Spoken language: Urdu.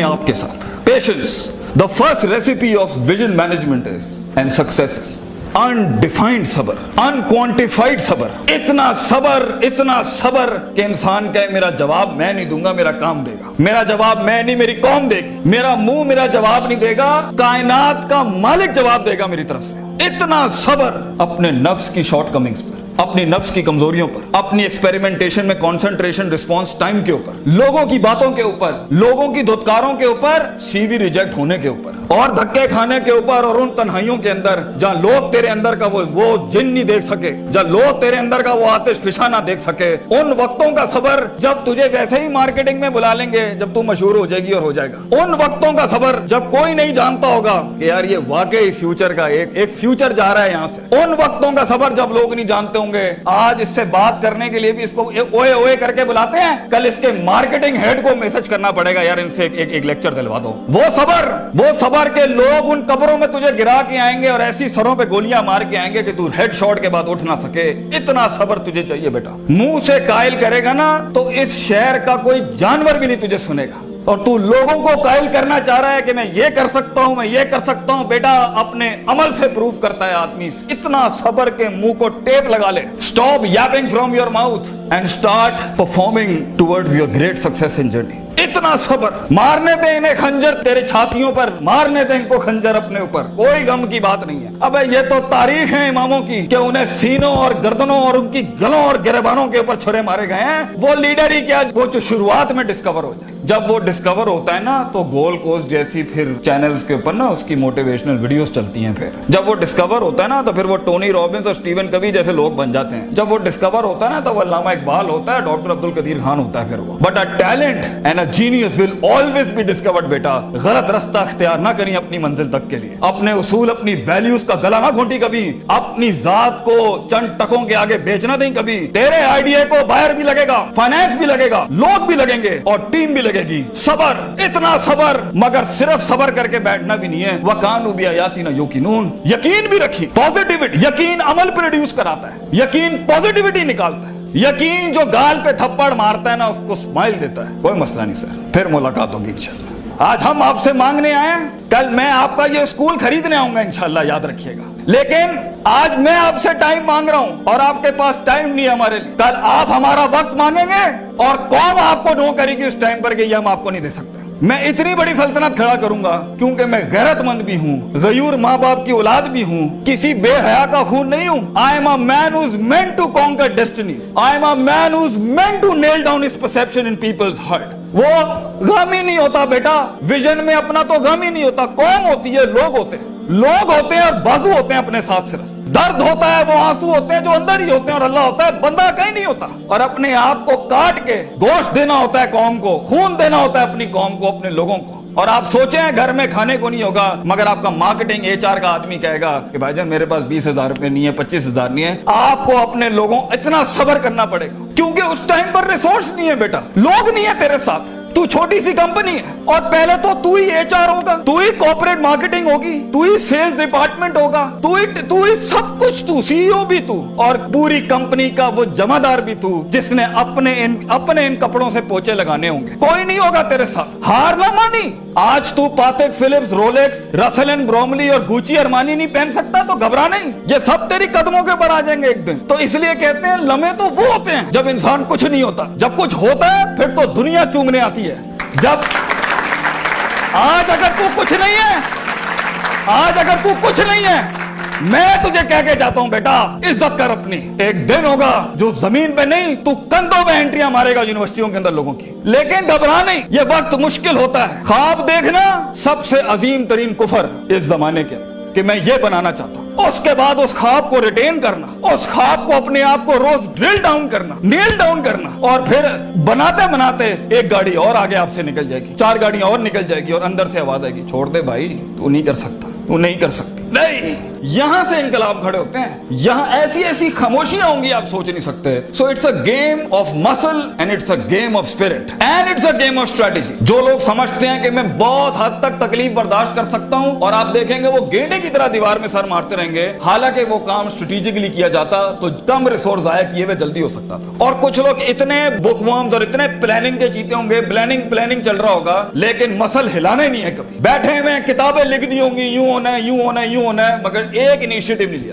آپ کے ساتھ patience. The first recipe of vision management is and success is undefined صبر, unquantified صبر. اتنا صبر کہ انسان کہے میرا جواب میں نہیں دوں گا, میرا کام دے گا. میرا جواب میں نہیں, میری قوم دے گی. میرا منہ میرا جواب نہیں دے گا, کائنات کا مالک جواب دے گا میری طرف سے. اتنا صبر اپنے نفس کی شارٹ کمنگز پر, اپنی نفس کی کمزوریوں پر, اپنی ایکسپیریمنٹیشن میں کانسنٹریشن رسپانس ٹائم کے اوپر, لوگوں کی باتوں کے اوپر, لوگوں کی دھتکاروں کے اوپر, سی وی ریجیکٹ ہونے کے اوپر, اور دھکے کھانے کے اوپر, اور ان تنہائیوں کے اندر جہاں لوگ تیرے اندر کا وہ جن نہیں دیکھ سکے, جہاں لوگ تیرے اندر کا وہ آتش فشاں نہ دیکھ سکے. ان وقتوں کا صبر جب تجھے ویسے ہی مارکیٹنگ میں بلا لیں گے جب تو مشہور ہو جائے گی اور ہو جائے گا. ان وقتوں کا صبر جب کوئی نہیں جانتا ہوگا کہ یار یہ واقعی فیوچر کا ایک فیوچر جا رہا ہے یہاں سے. ان وقتوں کا صبر جب لوگ نہیں جانتے ہوں گے. آج اس سے بات کرنے کے لیے بھی اس کو اوئے اوئے کر کے بلاتے ہیں, کل اس کے مارکیٹنگ ہیڈ کو میسج کرنا پڑے گا یار ان سے ایک لیکچر دلوا دو. وہ صبر کے لوگ ان قبروں میں تجھے گرا کے آئیں گے اور ایسی سروں پہ گولیاں مار کے آئیں گے کہ تو ہیڈ شاٹ کے بعد اٹھ نہ سکے. اتنا صبر تجھے چاہیے بیٹا. منہ سے قائل کرے گا نا تو اس شہر کا کوئی جانور بھی نہیں تجھے سنے گا, اور تو لوگوں کو قائل کرنا چاہ رہا ہے کہ میں یہ کر سکتا ہوں, میں یہ کر سکتا ہوں. بیٹا اپنے عمل سے پروف کرتا ہے آدمی. اتنا صبر کے منہ کو ٹیپ لگا لے. Stop yapping from your mouth and start performing towards your great success in journey. اتنا صبر. مارنے دے انہیں خنجر تیرے چھاتیوں پر, مارنے دے ان کو خنجر اپنے اوپر, کوئی غم کی بات نہیں ہے. ابے یہ تو تاریخ ہے اماموں کی کہ انہیں سینوں اور گردنوں اور ان کی گلوں اور گریبانوں کے اوپر چھرے مارے گئے ہیں. وہ لیڈر ہی کیا, وہ جو شروعات میں ڈسکور ہو جائے. جب وہ ڈسکور ہوتا ہے نا تو گول کوسٹ جیسی پھر چینلز کے اوپر نا اس کی موٹیویشنل ویڈیوز چلتی ہیں. پھر جب وہ ڈسکور ہوتا ہے نا تو پھر وہ ٹونی رابنس اور اسٹیون کوی جیسے لوگ بن جاتے ہیں. جب وہ ڈسکور ہوتا ہے نا تو وہ علامہ اقبال ہوتا ہے, ڈاکٹر عبد القدیر خان ہوتا ہے. پھر وہ but a talent and a genius will always be discovered. بیٹا غلط راستہ اختیار نہ کریں اپنی منزل تک کے لیے. اپنے اصول, اپنی ویلیوز کا گلا نہ گھونٹی کبھی. اپنی ذات کو چند ٹکوں کے آگے بیچنا دیں کبھی. تیرے آئیڈیا کو باہر بھی لگے گا, فائنانس بھی لگے گا, لوگ بھی لگیں گے اور ٹیم بھی لگے گی. صبر, اتنا صبر. مگر صرف صبر کر کے بیٹھنا بھی نہیں ہے. وَكَانُوا بِآيَاتِنَا يُوقِنُونَ. یقین بھی رکھی. پازیٹیوٹی, یقین عمل پروڈیوس کراتا ہے. یقین پازیٹیوٹی نکالتا ہے. یقین جو گال پہ تھپڑ مارتا ہے نا اس کو سمائل دیتا ہے. کوئی مسئلہ نہیں سر, پھر ملاقات ہوگی انشاءاللہ. آج ہم آپ سے مانگنے آئے ہیں, کل میں آپ کا یہ اسکول خریدنے آؤں گا انشاءاللہ, یاد رکھیے گا. لیکن آج میں آپ سے ٹائم مانگ رہا ہوں اور آپ کے پاس ٹائم نہیں ہے ہمارے لیے. کل آپ ہمارا وقت مانگیں گے اور قوم آپ کو نو کرے گی اس ٹائم پر کہ یہ ہم آپ کو نہیں دے سکتے. میں اتنی بڑی سلطنت کھڑا کروں گا کیونکہ میں غیرت مند بھی ہوں, غیور ماں باپ کی اولاد بھی ہوں, کسی بے حیا کا خون نہیں ہوں. I am a man who's meant to conquer destinies. I am a man who's meant to nail down his perception in people's heart. وہ غم ہی نہیں ہوتا بیٹا, ویژن میں اپنا تو غم ہی نہیں ہوتا. قوم ہوتی ہے, لوگ ہوتے ہیں, لوگ ہوتے ہیں اور بازو ہوتے ہیں اپنے ساتھ. صرف درد ہوتا ہے, وہ آنسو ہوتے ہیں جو اندر ہی ہوتے ہیں, اور اللہ ہوتا ہے بندہ کہیں نہیں ہوتا. اور اپنے آپ کو کاٹ کے گوشت دینا ہوتا ہے قوم کو, خون دینا ہوتا ہے اپنی قوم کو, اپنے لوگوں کو. اور آپ سوچیں گھر میں کھانے کو نہیں ہوگا مگر آپ کا مارکیٹنگ HR کا آدمی کہے گا کہ بھائی جان میرے پاس 20,000 روپے نہیں ہے, 25,000 نہیں ہے. آپ کو اپنے لوگوں اتنا صبر کرنا پڑے گا کیونکہ اس ٹائم پر ریسورس نہیں ہے بیٹا, لوگ نہیں ہے تیرے ساتھ. تو چھوٹی سی کمپنی ہے اور پہلے تو ہی HR ہوگا, تو ہی کارپوریٹ مارکیٹنگ ہوگی, تو ہی سیلز ڈپارٹمنٹ ہوگا, تو ہی سب کچھ, تو CEO بھی تو, اور پوری کمپنی کا وہ جمع دار بھی تو جس نے اپنے ان کپڑوں سے پوچے لگانے ہوں گے. کوئی نہیں ہوگا تیرے ساتھ. ہار نہ مانی. آج تو پاتک فلپس, رولیکس, رسل اینڈ بروملی اور گوچی ارمانی نہیں پہن سکتا تو گھبرا نہیں, یہ سب تیری قدموں کے اوپر آ جائیں گے ایک دن. تو اس لیے کہتے ہیں لمحے تو وہ ہوتے ہیں جب انسان کچھ نہیں ہوتا, جب کچھ ہوتا ہے پھر تو دنیا چومنے آتی ہے. جب آج اگر تو کچھ نہیں ہے, آج اگر تو کچھ نہیں ہے, میں تجھے کہہ کے جاتا ہوں بیٹا عزت کر اپنی. ایک دن ہوگا جو زمین پہ نہیں تو کندھوں پہ انٹریاں مارے گا یونیورسٹیوں کے اندر لوگوں کی. لیکن گھبرا نہیں, یہ وقت مشکل ہوتا ہے. خواب دیکھنا سب سے عظیم ترین کفر اس زمانے کے کہ میں یہ بنانا چاہتا ہوں. اس کے بعد اس خواب کو ریٹین کرنا, اس خواب کو اپنے آپ کو روز ڈرل ڈاؤن کرنا, نیل ڈاؤن کرنا, اور پھر بناتے بناتے ایک گاڑی اور آگے آپ سے نکل جائے گی, 4 گاڑیاں اور نکل جائے گی, اور اندر سے آواز آئے گی چھوڑ دے بھائی, تو نہیں کر سکتا, تو نہیں کر سکتی. نہیں, یہاں سے انقلاب کھڑے ہوتے ہیں. یہاں ایسی ایسی خاموشیاں ہوں گی آپ سوچ نہیں سکتے. So it's a game of muscle and it's a game of spirit and it's a game of strategy. جو لوگ سمجھتے ہیں کہ میں بہت حد تک تکلیف برداشت کر سکتا ہوں اور آپ دیکھیں گے وہ گینڈے کی طرح دیوار میں سر مارتے رہیں گے, حالانکہ وہ کام اسٹریٹجیکلی کیا جاتا تو کم ریسورس ضائع کیے ہوئے جلدی ہو سکتا تھا. اور کچھ لوگ اتنے بک ورمز اور اتنے پلاننگ کے چیتے ہوں گے, پلاننگ چل رہا ہوگا, لیکن مسل ہلانے نہیں ہے. کبھی بیٹھے ہوئے کتابیں لکھ دی ہوں گی, یوں ہونا ہے, یوں ہونا ہے, یوں ہونا ہے, مگر ایک انیشیٹو نہیں لیا.